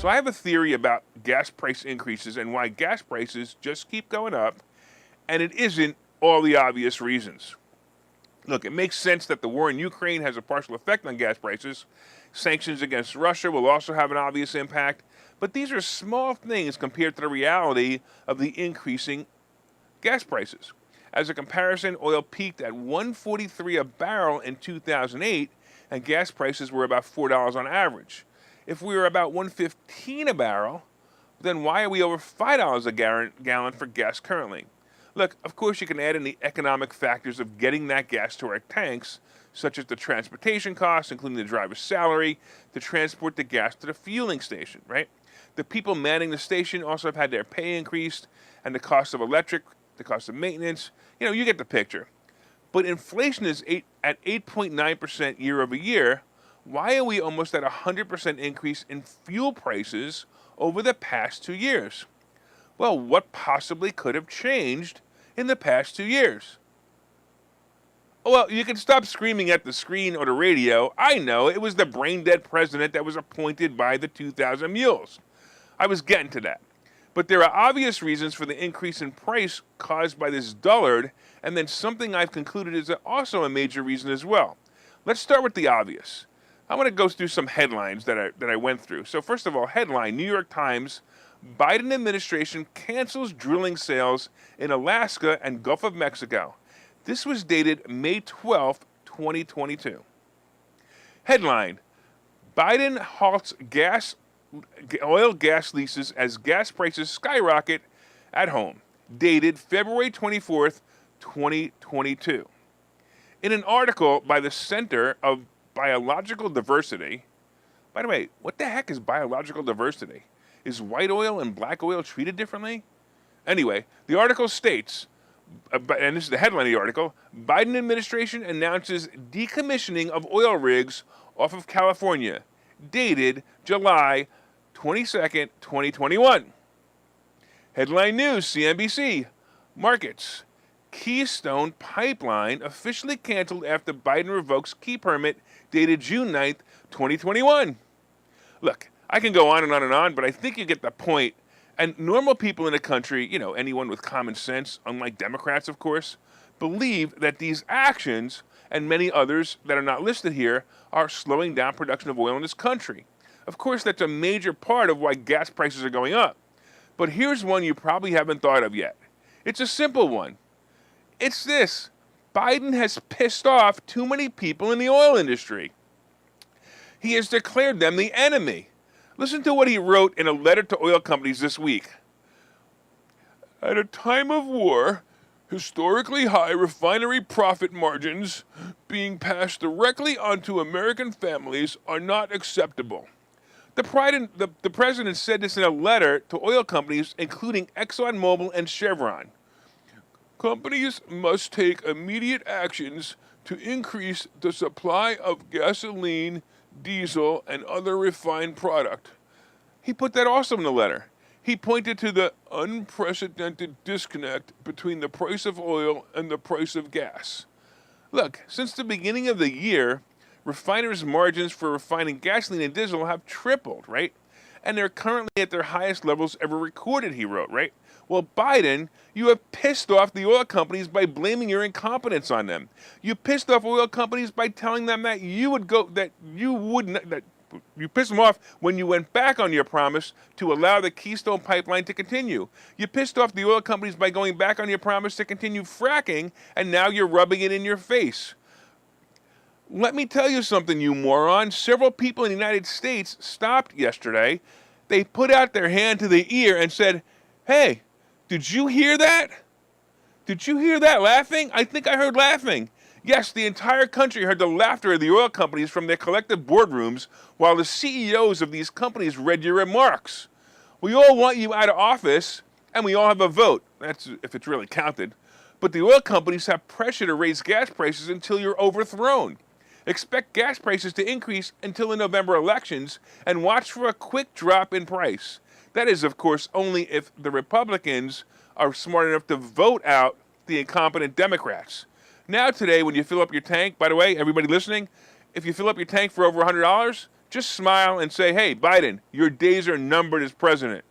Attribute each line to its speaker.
Speaker 1: I have a theory about gas price increases and why gas prices just keep going up, and it isn't all the obvious reasons. Look, it makes sense that the war in Ukraine has a partial effect on gas prices. Sanctions against Russia will also have an obvious impact, but these are small things compared to the reality of the increasing gas prices. As a comparison, oil peaked at $143 a barrel in 2008, and gas prices were about $4 on average. If we were about $115 a barrel, then why are we over $5 a gallon for gas currently? Look, of course you can add in the economic factors of getting that gas to our tanks, such as the transportation costs, including the driver's salary, to transport the gas to the fueling station, right? The people manning the station also have had their pay increased, and the cost of electric, the cost of maintenance, you get the picture. But inflation is at 8.9% year over year. Why are we almost at a 100% increase in fuel prices over the past 2 years? Well, what possibly could have changed in the past 2 years? Well, you can stop screaming at the screen or the radio. I know, it was the brain-dead president that was appointed by the 2,000 mules. I was getting to that. But there are obvious reasons for the increase in price caused by this dullard, and then something I've concluded is also a major reason as well. Let's start with the obvious. I want to go through some headlines that I went through. So first of all, headline, New York Times, Biden administration cancels drilling sales in Alaska and Gulf of Mexico. This was dated May 12, 2022. Headline, Biden halts oil gas leases as gas prices skyrocket at home. Dated February 24th, 2022. In an article by the Center of Biological Diversity, by the way, what the heck is biological diversity? Is white oil and black oil treated differently? Anyway, the article states, and this is the headline of the article, Biden administration announces decommissioning of oil rigs off of California, dated July 22nd, 2021. Headline news, CNBC, markets. Keystone Pipeline officially canceled after Biden revokes key permit dated June 9th, 2021. Look, I can go on and on and on, but I think you get the point. And normal people in the country, anyone with common sense, unlike Democrats, of course, believe that these actions and many others that are not listed here are slowing down production of oil in this country. Of course, that's a major part of why gas prices are going up. But here's one you probably haven't thought of yet. It's a simple one. It's this. Biden has pissed off too many people in the oil industry. He has declared them the enemy. Listen to what he wrote in a letter to oil companies this week. At a time of war, historically high refinery profit margins being passed directly onto American families are not acceptable. The president said this in a letter to oil companies, including ExxonMobil and Chevron. Companies must take immediate actions to increase the supply of gasoline, diesel, and other refined product. He put that also in the letter. He pointed to the unprecedented disconnect between the price of oil and the price of gas. Look, since the beginning of the year, refiners' margins for refining gasoline and diesel have tripled, right? And they're currently at their highest levels ever recorded, he wrote, right? Well, Biden, you have pissed off the oil companies by blaming your incompetence on them. You pissed off oil companies by telling them that you pissed them off when you went back on your promise to allow the Keystone Pipeline to continue. You pissed off the oil companies by going back on your promise to continue fracking, and now you're rubbing it in your face. Let me tell you something, you moron. Several people in the United States stopped yesterday. They put out their hand to the ear and said, hey, did you hear that? Did you hear that laughing? I think I heard laughing. Yes, the entire country heard the laughter of the oil companies from their collective boardrooms while the CEOs of these companies read your remarks. We all want you out of office, and we all have a vote. That's if it's really counted. But the oil companies have pressure to raise gas prices until you're overthrown. Expect gas prices to increase until the November elections and watch for a quick drop in price. That is, of course, only if the Republicans are smart enough to vote out the incompetent Democrats. Now today, when you fill up your tank, by the way, everybody listening, if you fill up your tank for over $100, Just smile and say, hey, Biden, your days are numbered as president.